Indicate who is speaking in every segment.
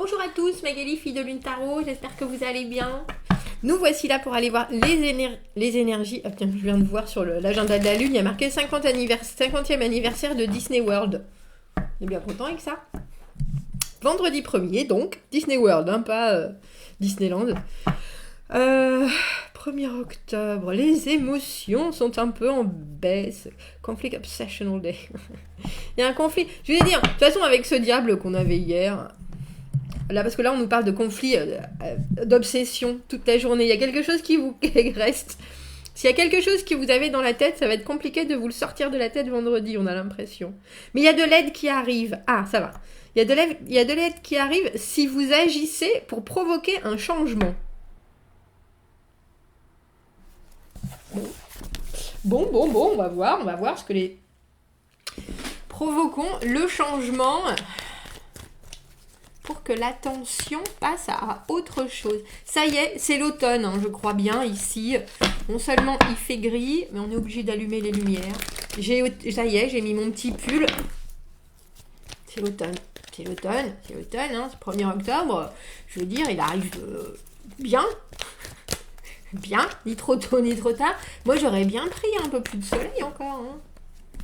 Speaker 1: Bonjour à tous, Magali, fille de Lune Tarot, j'espère que vous allez bien. Nous voici là pour aller voir les énergies. Ah tiens, je viens de voir sur l'agenda de la Lune, il y a marqué 50e anniversaire de Disney World. On est bien content avec ça. Vendredi 1er, donc, Disney World, hein, pas Disneyland. 1er octobre, les émotions sont un peu en baisse. Conflict Obsessional Day. Il y a un conflit. Je vais dire, de toute façon, avec ce diable qu'on avait hier, là, parce que là, on nous parle de conflit, d'obsession toute la journée. Il y a quelque chose qui vous reste. S'il y a quelque chose que vous avez dans la tête, ça va être compliqué de vous le sortir de la tête vendredi, on a l'impression. Mais il y a de l'aide qui arrive. Ah, ça va. Il y a de l'aide qui arrive si vous agissez pour provoquer un changement. Bon, on va voir ce que les... Provoquons le changement pour que l'attention passe à autre chose. Ça y est, c'est l'automne, hein, je crois bien, ici. Non seulement il fait gris, mais on est obligé d'allumer les lumières. Ça y est, j'ai mis mon petit pull. C'est l'automne, hein, c'est 1er octobre. Je veux dire, il arrive bien. Bien, ni trop tôt, ni trop tard. Moi, j'aurais bien pris un peu plus de soleil encore. Hein.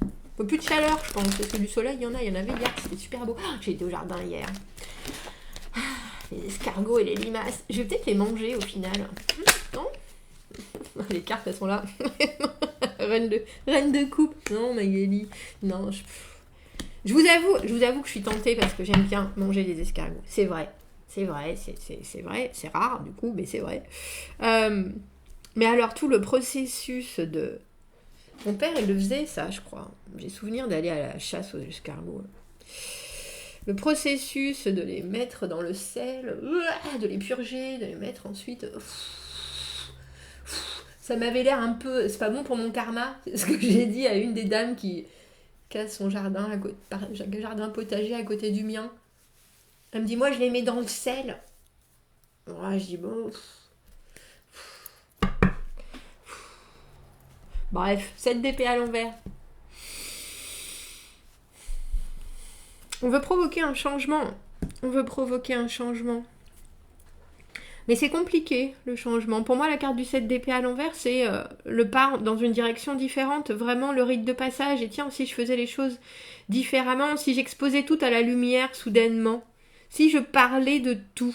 Speaker 1: Un peu plus de chaleur, je pense. Parce que du soleil, il y en avait hier. C'était super beau. Oh, j'ai été au jardin hier. Les escargots et les limaces. Je vais peut-être les manger au final. Non. Les cartes, elles sont là. Reine de coupe. Non, Magali. Non, je vous avoue que je suis tentée parce que j'aime bien manger les escargots. C'est vrai. C'est vrai, c'est rare du coup, mais c'est vrai. Mais alors tout le processus de... Mon père, il le faisait ça, je crois. J'ai souvenir d'aller à la chasse aux escargots. Le processus de les mettre dans le sel, de les purger, de les mettre ensuite... Ça m'avait l'air un peu... C'est pas bon pour mon karma, c'est ce que j'ai dit à une des dames qui a son jardin potager à côté du mien. Elle me dit, moi, je les mets dans le sel. Moi, je dis, bon... Bref, 7 d'épée à l'envers. On veut provoquer un changement. Mais c'est compliqué, le changement. Pour moi, la carte du 7 d'épée à l'envers, c'est le pas dans une direction différente. Vraiment, le rite de passage. Et tiens, si je faisais les choses différemment, si j'exposais tout à la lumière soudainement, si je parlais de tout,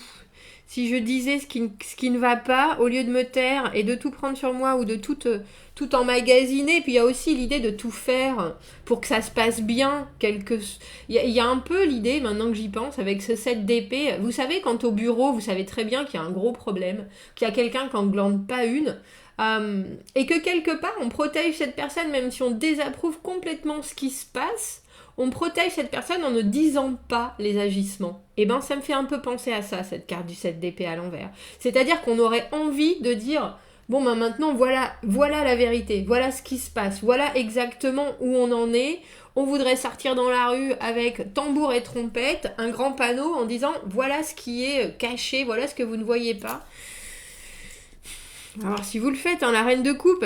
Speaker 1: si je disais ce qui ne va pas, au lieu de me taire et de tout prendre sur moi ou de tout emmagasiner, puis il y a aussi l'idée de tout faire pour que ça se passe bien. Il y a un peu l'idée, maintenant que j'y pense, avec ce 7 d'épée, vous savez, quand au bureau, vous savez très bien qu'il y a un gros problème, qu'il y a quelqu'un qui n'en glande pas une, et que quelque part, on protège cette personne, même si on désapprouve complètement ce qui se passe, on protège cette personne en ne disant pas les agissements. Et ben ça me fait un peu penser à ça, cette carte du 7 d'épée à l'envers. C'est-à-dire qu'on aurait envie de dire, bon ben maintenant voilà la vérité, voilà ce qui se passe, voilà exactement où on en est. On voudrait sortir dans la rue avec tambour et trompette, un grand panneau en disant, voilà ce qui est caché, voilà ce que vous ne voyez pas. Alors si vous le faites, hein, la reine de coupe,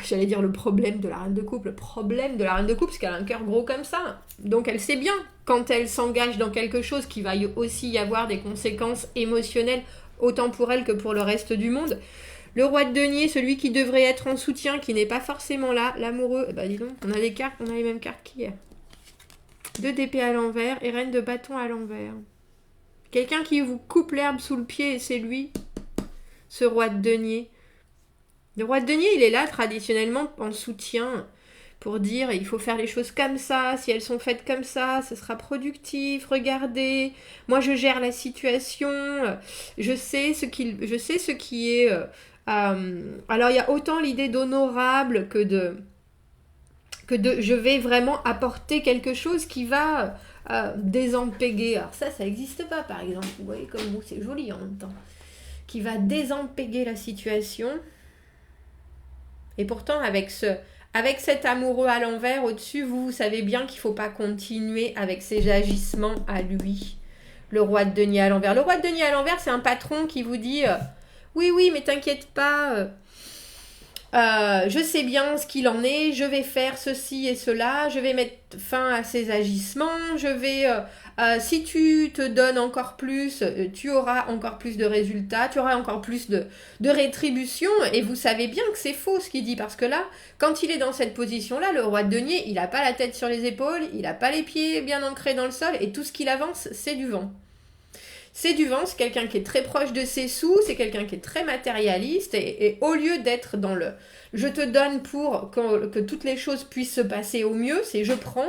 Speaker 1: j'allais dire le problème de la reine de coupe, parce qu'elle a un cœur gros comme ça. Donc elle sait bien, quand elle s'engage dans quelque chose, qu'il va aussi y avoir des conséquences émotionnelles, autant pour elle que pour le reste du monde. Le roi de denier, celui qui devrait être en soutien, qui n'est pas forcément là, l'amoureux, dis donc, on a les mêmes cartes qu'hier. 2 d'épée à l'envers et reine de bâton à l'envers. Quelqu'un qui vous coupe l'herbe sous le pied, et c'est lui, ce roi de denier. Le roi de denier, il est là traditionnellement en soutien pour dire il faut faire les choses comme ça, si elles sont faites comme ça, ce sera productif, regardez, moi je gère la situation, je sais ce qui est... alors il y a autant l'idée d'honorable que de je vais vraiment apporter quelque chose qui va désempéguer. Alors ça n'existe pas par exemple, vous voyez comme vous, c'est joli en même temps. Qui va désempéguer la situation. Et pourtant, avec cet amoureux à l'envers au-dessus, vous savez bien qu'il ne faut pas continuer avec ses agissements à lui. Le roi de denier à l'envers. Le roi de denier à l'envers, c'est un patron qui vous dit oui, mais t'inquiète pas, Je sais bien ce qu'il en est, je vais faire ceci et cela, je vais mettre fin à ces agissements, si tu te donnes encore plus, tu auras encore plus de résultats, tu auras encore plus de rétribution, et vous savez bien que c'est faux ce qu'il dit, parce que là, quand il est dans cette position-là, le roi de denier, il n'a pas la tête sur les épaules, il n'a pas les pieds bien ancrés dans le sol, et tout ce qu'il avance, c'est du vent. C'est du vent, c'est quelqu'un qui est très proche de ses sous, c'est quelqu'un qui est très matérialiste, et au lieu d'être dans le je te donne pour que toutes les choses puissent se passer au mieux, c'est je prends,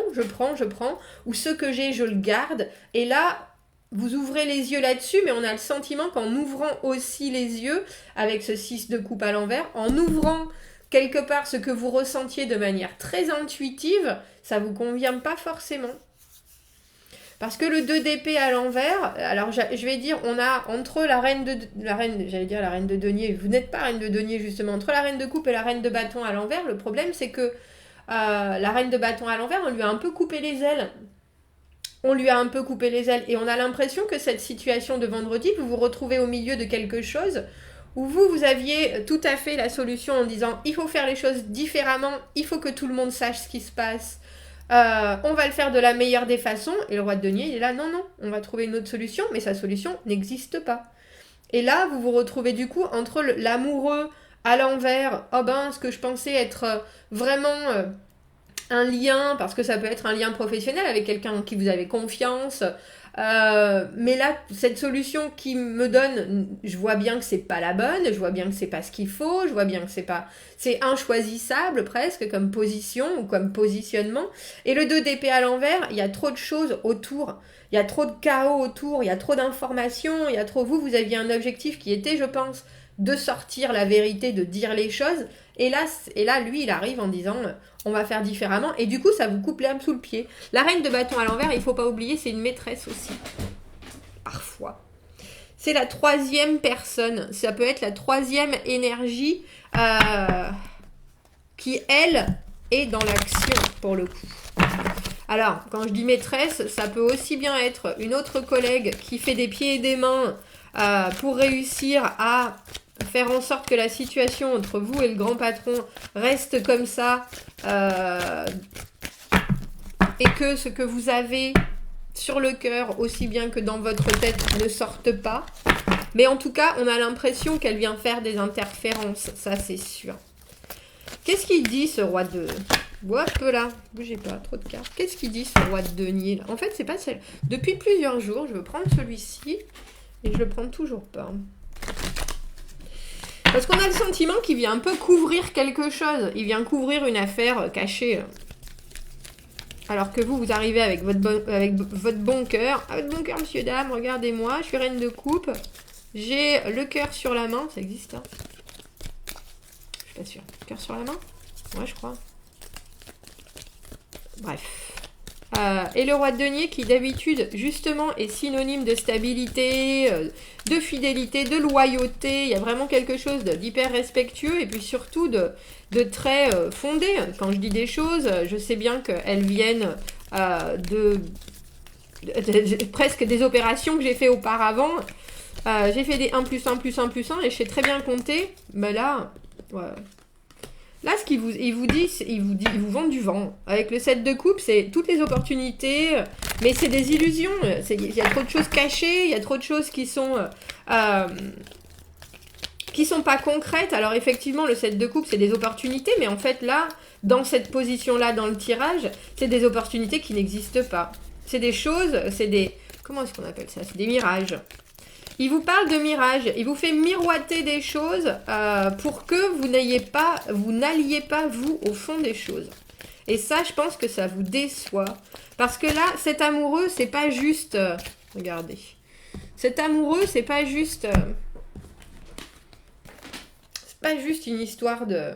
Speaker 1: ou ce que j'ai, je le garde, et là, vous ouvrez les yeux là-dessus, mais on a le sentiment qu'en ouvrant aussi les yeux, avec ce 6 de coupe à l'envers, en ouvrant quelque part ce que vous ressentiez de manière très intuitive, ça vous convient pas forcément. Parce que le 2 d'épée à l'envers, alors je vais dire, on a entre la reine de denier, vous n'êtes pas reine de denier justement, entre la reine de coupe et la reine de bâton à l'envers, le problème c'est que la reine de bâton à l'envers, on lui a un peu coupé les ailes. Et on a l'impression que cette situation de vendredi, vous vous retrouvez au milieu de quelque chose où vous aviez tout à fait la solution en disant il faut faire les choses différemment, il faut que tout le monde sache ce qui se passe. On va le faire de la meilleure des façons, et le roi de denier il est là, non, on va trouver une autre solution, mais sa solution n'existe pas. Et là, vous vous retrouvez du coup entre l'amoureux à l'envers, ce que je pensais être vraiment un lien, parce que ça peut être un lien professionnel avec quelqu'un en qui vous avez confiance, mais là, cette solution qui me donne, je vois bien que c'est pas la bonne, je vois bien que c'est pas ce qu'il faut, je vois bien que c'est inchoisissable presque comme position ou comme positionnement. Et le 2 d'épée à l'envers, il y a trop de choses autour, il y a trop de chaos autour, il y a trop d'informations, il y a trop. Vous aviez un objectif qui était, je pense, de sortir la vérité, de dire les choses. Et là, lui, il arrive en disant on va faire différemment. Et du coup, ça vous coupe l'herbe sous le pied. La reine de bâton à l'envers, il ne faut pas oublier, c'est une maîtresse aussi. Parfois. C'est la troisième personne. Ça peut être la troisième énergie qui, elle, est dans l'action, pour le coup. Alors, quand je dis maîtresse, ça peut aussi bien être une autre collègue qui fait des pieds et des mains pour réussir à faire en sorte que la situation entre vous et le grand patron reste comme ça et que ce que vous avez sur le cœur, aussi bien que dans votre tête, ne sorte pas. Mais en tout cas, on a l'impression qu'elle vient faire des interférences, ça c'est sûr. Qu'est-ce qu'il dit ce roi de... Hop là, bougez pas, trop de cartes. Qu'est-ce qu'il dit ce roi de denier là? En fait, c'est pas celle... Depuis plusieurs jours, je veux prendre celui-ci et je le prends toujours pas. Parce qu'on a le sentiment qu'il vient un peu couvrir quelque chose. Il vient couvrir une affaire cachée. Alors que vous arrivez avec votre bon cœur. Avec votre bon cœur, monsieur, dame, regardez-moi. Je suis reine de coupe. J'ai le cœur sur la main. Ça existe, hein? Je suis pas sûre. Cœur sur la main? Ouais, je crois. Bref. Et le roi de denier qui d'habitude justement est synonyme de stabilité, de fidélité, de loyauté. Il y a vraiment quelque chose d'hyper respectueux et puis surtout de très fondé. Quand je dis des choses, je sais bien qu'elles viennent presque des opérations que j'ai fait auparavant. J'ai fait des 1 plus 1 plus 1 plus 1 et je sais très bien compter. Mais là, ouais. Là, ce qu'il vous dit, il vous vend du vent. Avec le 7 de coupe, c'est toutes les opportunités, mais c'est des illusions. Il y a trop de choses cachées, il y a trop de choses qui sont pas concrètes. Alors effectivement, le 7 de coupe, c'est des opportunités, mais en fait là, dans cette position-là, dans le tirage, c'est des opportunités qui n'existent pas. C'est des choses, comment est-ce qu'on appelle ça? C'est des mirages. Il vous parle de mirage, il vous fait miroiter des choses pour que vous n'alliez pas, vous, au fond des choses. Et ça, je pense que ça vous déçoit. Parce que là, cet amoureux, c'est pas juste... regardez. Cet amoureux, c'est pas juste... c'est pas juste une histoire de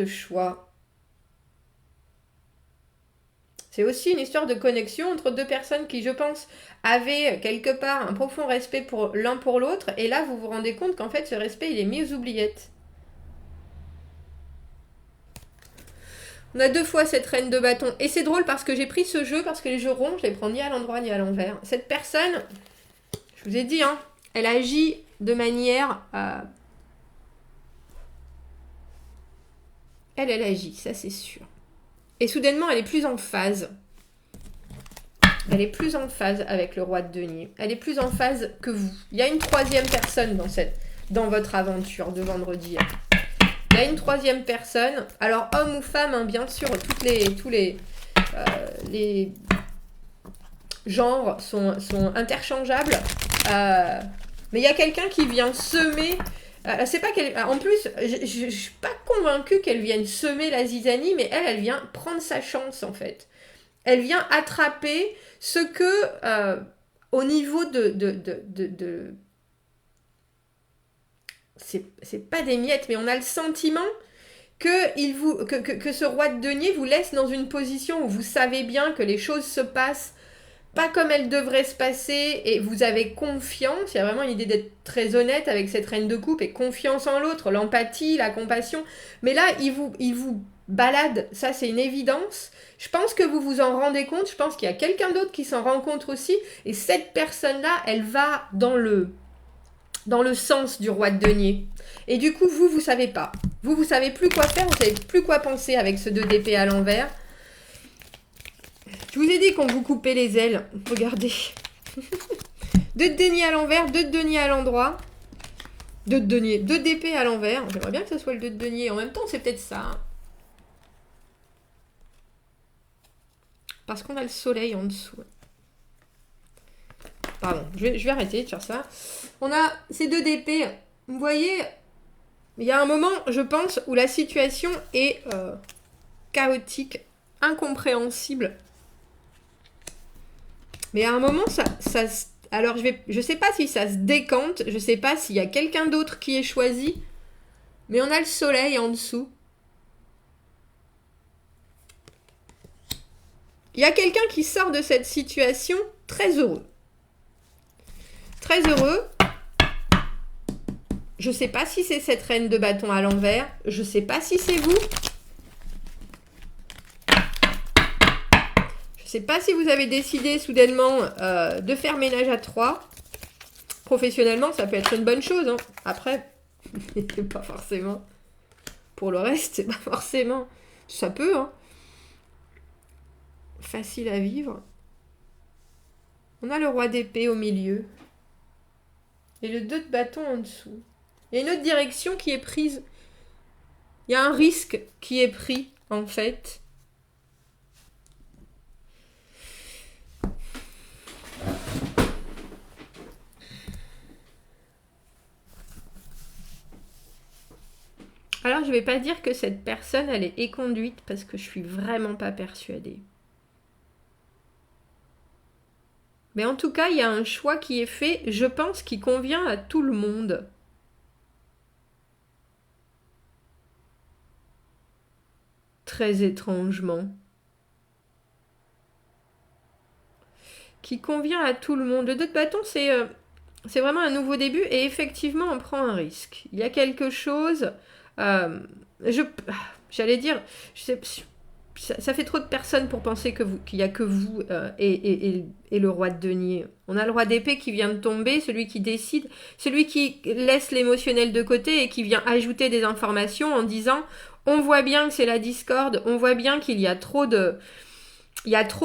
Speaker 1: choix. C'est aussi une histoire de connexion entre deux personnes qui, je pense, avaient quelque part un profond respect pour l'un pour l'autre. Et là, vous vous rendez compte qu'en fait, ce respect, il est mis aux oubliettes. On a 2 fois cette reine de bâton. Et c'est drôle parce que j'ai pris ce jeu, parce que les jeux ronds, je les prends ni à l'endroit ni à l'envers. Cette personne, je vous ai dit, hein, elle agit de manière elle agit, ça c'est sûr. Et soudainement, elle est plus en phase. Elle est plus en phase avec le roi de denier. Elle est plus en phase que vous. Il y a une troisième personne dans votre aventure de vendredi. Il y a une troisième personne. Alors, homme ou femme, hein, bien sûr, tous les genres sont interchangeables. Mais il y a quelqu'un qui vient semer... c'est pas qu'elle... En plus, je suis pas convaincue qu'elle vienne semer la zizanie, mais elle vient prendre sa chance, en fait. Elle vient attraper ce que, au niveau de c'est pas des miettes, mais on a le sentiment que ce roi de denier vous laisse dans une position où vous savez bien que les choses se passent pas comme elles devraient se passer et vous avez confiance. Il y a vraiment une idée d'être très honnête avec cette reine de coupe et confiance en l'autre, l'empathie, la compassion. Mais là, il vous balade, ça c'est une évidence. Je pense que vous vous en rendez compte, je pense qu'il y a quelqu'un d'autre qui s'en rend compte aussi. Et cette personne-là, elle va dans le sens du roi de denier. Et du coup, vous savez pas. Vous savez plus quoi faire, vous savez plus quoi penser avec ce 2 d'épée à l'envers. Je vous ai dit qu'on vous coupait les ailes. Regardez. 2 de denier à l'envers, 2 de denier à l'endroit. 2 de denier, 2 d'épée à l'envers. J'aimerais bien que ce soit le 2 de denier. En même temps, c'est peut-être ça. Parce qu'on a le soleil en dessous. Pardon, je vais arrêter de faire ça. On a ces 2 d'épée. Vous voyez, il y a un moment, je pense, où la situation est chaotique, incompréhensible. Mais à un moment, alors, je sais pas si ça se décante, je sais pas s'il y a quelqu'un d'autre qui est choisi, mais on a le soleil en dessous. Il y a quelqu'un qui sort de cette situation très heureux. Très heureux. Je sais pas si c'est cette reine de bâton à l'envers. Je sais pas si c'est vous. Je sais pas si vous avez décidé soudainement de faire ménage à 3. Professionnellement, ça peut être une bonne chose. Hein. Après, pas forcément. Pour le reste, c'est pas forcément. Ça peut, hein. Facile à vivre. On a le roi d'épée au milieu. Et le 2 de bâton en dessous. Il y a une autre direction qui est prise. Il y a un risque qui est pris, en fait. Alors, je ne vais pas dire que cette personne, elle est éconduite parce que je suis vraiment pas persuadée. Mais en tout cas, il y a un choix qui est fait, je pense, qui convient à tout le monde. Très étrangement. Qui convient à tout le monde. Le 2 de bâton, c'est vraiment un nouveau début et effectivement, on prend un risque. Il y a quelque chose... j'allais dire... Ça fait trop de personnes pour penser qu'il n'y a que vous et le roi de denier. On a le roi d'épée qui vient de tomber, celui qui décide, celui qui laisse l'émotionnel de côté et qui vient ajouter des informations en disant « On voit bien que c'est la discorde, on voit bien qu'il y a trop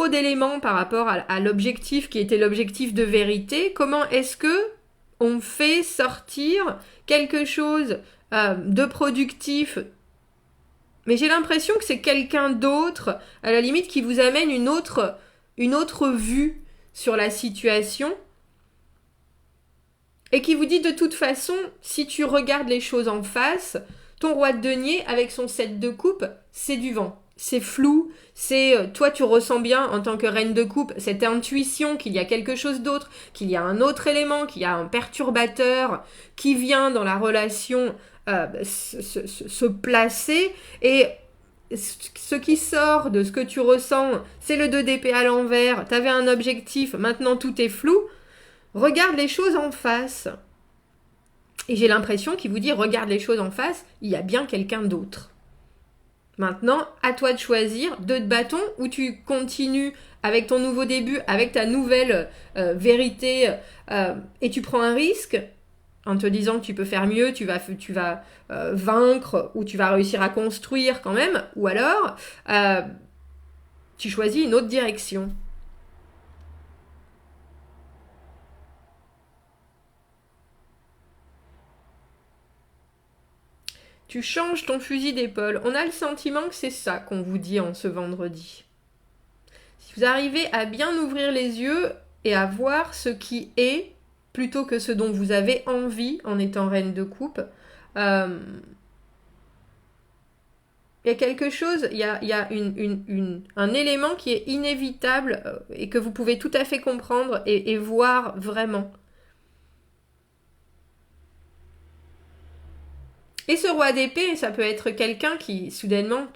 Speaker 1: d'éléments par rapport à l'objectif qui était l'objectif de vérité. Comment est-ce que on fait sortir quelque chose de productif ?» Mais j'ai l'impression que c'est quelqu'un d'autre, à la limite, qui vous amène une autre vue sur la situation et qui vous dit de toute façon, si tu regardes les choses en face, ton roi de denier, avec son 7 de coupe, c'est du vent. C'est flou, toi tu ressens bien en tant que reine de coupe cette intuition qu'il y a quelque chose d'autre, qu'il y a un autre élément, qu'il y a un perturbateur qui vient dans la relation se placer et ce qui sort de ce que tu ressens, c'est le 2 d'épée à l'envers, t'avais un objectif, maintenant tout est flou, regarde les choses en face. Et j'ai l'impression qu'il vous dit, regarde les choses en face, il y a bien quelqu'un d'autre. Maintenant, à toi de choisir 2 de bâton où tu continues avec ton nouveau début, avec ta nouvelle vérité et tu prends un risque, en te disant que tu peux faire mieux, tu vas vaincre ou tu vas réussir à construire quand même, ou alors tu choisis une autre direction. Tu changes ton fusil d'épaule. On a le sentiment que c'est ça qu'on vous dit en ce vendredi. Si vous arrivez à bien ouvrir les yeux et à voir ce qui est, plutôt que ce dont vous avez envie en étant reine de coupe, il y a quelque chose, il y a un élément qui est inévitable et que vous pouvez tout à fait comprendre et voir vraiment. Et ce roi d'épée, ça peut être quelqu'un qui, soudainement,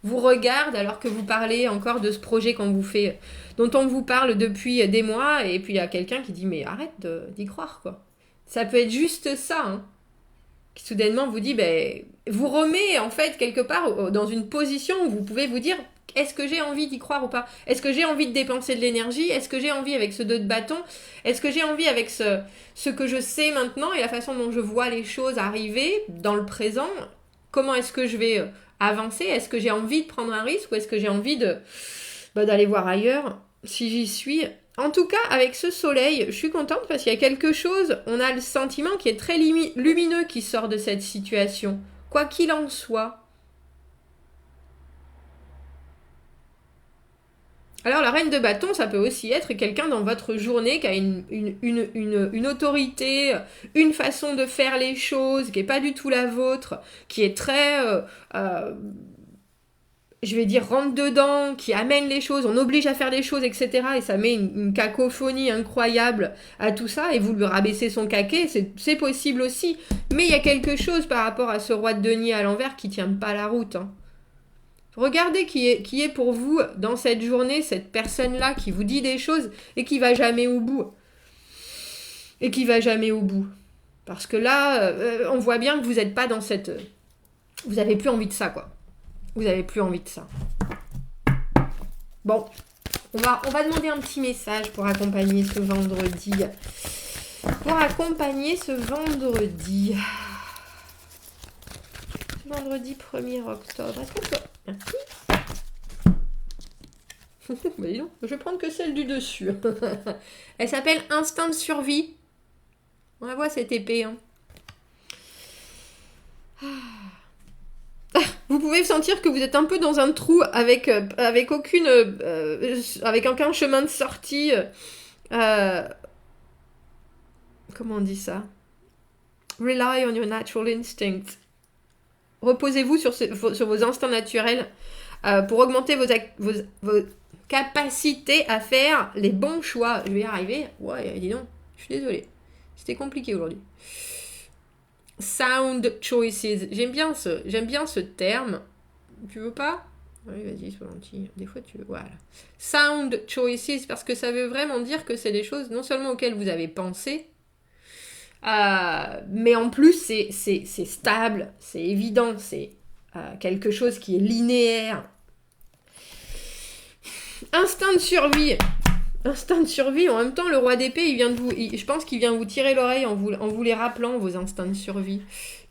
Speaker 1: vous regarde alors que vous parlez encore de ce projet dont on vous parle depuis des mois, et puis il y a quelqu'un qui dit « Mais arrête d'y croire, quoi. » Ça peut être juste ça, hein, qui soudainement vous dit vous remet, en fait, quelque part, dans une position où vous pouvez vous dire « Est-ce que j'ai envie d'y croire ou pas? Est-ce que j'ai envie de dépenser de l'énergie? Est-ce que j'ai envie avec ce 2 de bâton? Est-ce que j'ai envie avec ce que je sais maintenant et la façon dont je vois les choses arriver dans le présent? Comment est-ce que je vais avancer? Est-ce que j'ai envie de prendre un risque ou est-ce que j'ai envie d'aller voir ailleurs si j'y suis? En tout cas, avec ce soleil, je suis contente parce qu'il y a quelque chose, on a le sentiment qui est très lumineux qui sort de cette situation. Quoi qu'il en soit. Alors la reine de bâton, ça peut aussi être quelqu'un dans votre journée qui a une autorité, une façon de faire les choses qui n'est pas du tout la vôtre, qui est très, je vais dire, rentre dedans, qui amène les choses, on oblige à faire des choses, etc. Et ça met une cacophonie incroyable à tout ça, et vous lui rabaissez son caquet, c'est possible aussi. Mais il y a quelque chose par rapport à ce roi de denier à l'envers qui tient pas la route, hein. Regardez qui est pour vous dans cette journée, cette personne-là qui vous dit des choses et qui va jamais au bout. Et qui va jamais au bout. Parce que là, on voit bien que vous n'êtes pas dans cette... Vous n'avez plus envie de ça, quoi. Vous n'avez plus envie de ça. Bon, on va demander un petit message pour accompagner ce vendredi. Pour accompagner ce vendredi. Vendredi 1er octobre. Est-ce qu'on peut... Merci. Bah dis donc, je vais prendre que celle du dessus. Elle s'appelle Instinct de survie. On la voit cette épée. Hein. Vous pouvez sentir que vous êtes un peu dans un trou avec aucune... avec aucun chemin de sortie. Comment on dit ça? Rely on your natural instinct. Reposez-vous sur vos instincts naturels pour augmenter vos capacités à faire les bons choix. Je vais y arriver. Ouais, dis donc, je suis désolée. C'était compliqué aujourd'hui. Sound choices. J'aime bien ce terme. Tu veux pas? Oui, vas-y, sois gentil. Des fois, tu veux. Voilà. Sound choices, parce que ça veut vraiment dire que c'est des choses non seulement auxquelles vous avez pensé, mais en plus c'est stable, c'est évident, c'est quelque chose qui est linéaire. Instinct de survie, en même temps le roi d'épée je pense qu'il vient vous tirer l'oreille en vous les rappelant, vos instincts de survie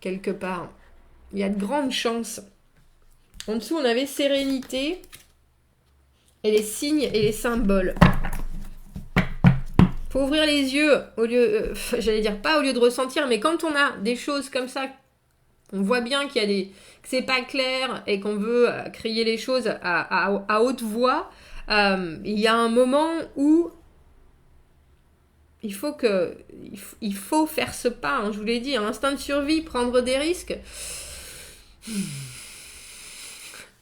Speaker 1: quelque part. Il y a de grandes chances. En dessous on avait sérénité et les signes et les symboles. Faut ouvrir les yeux, au lieu, j'allais dire pas au lieu de ressentir, mais quand on a des choses comme ça, on voit bien qu'il y a que c'est pas clair et qu'on veut crier les choses à haute voix, il y a un moment où il faut faire ce pas, hein, je vous l'ai dit, un instinct de survie, prendre des risques.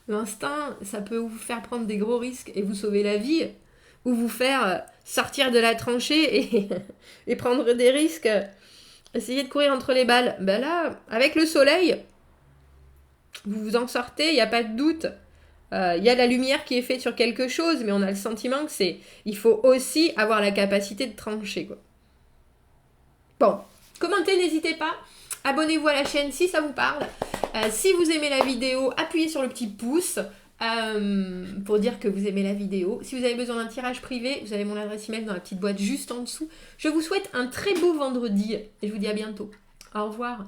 Speaker 1: L'instinct, ça peut vous faire prendre des gros risques et vous sauver la vie, ou vous faire sortir de la tranchée et prendre des risques, essayer de courir entre les balles. Ben là, avec le soleil, vous vous en sortez, il n'y a pas de doute. Il y a la lumière qui est faite sur quelque chose, mais on a le sentiment que il faut aussi avoir la capacité de trancher, quoi. Bon, commentez, n'hésitez pas. Abonnez-vous à la chaîne si ça vous parle. Si vous aimez la vidéo, appuyez sur le petit pouce. pour dire que vous aimez la vidéo. Si vous avez besoin d'un tirage privé, vous avez mon adresse email dans la petite boîte juste en dessous. Je vous souhaite un très beau vendredi et je vous dis à bientôt. Au revoir.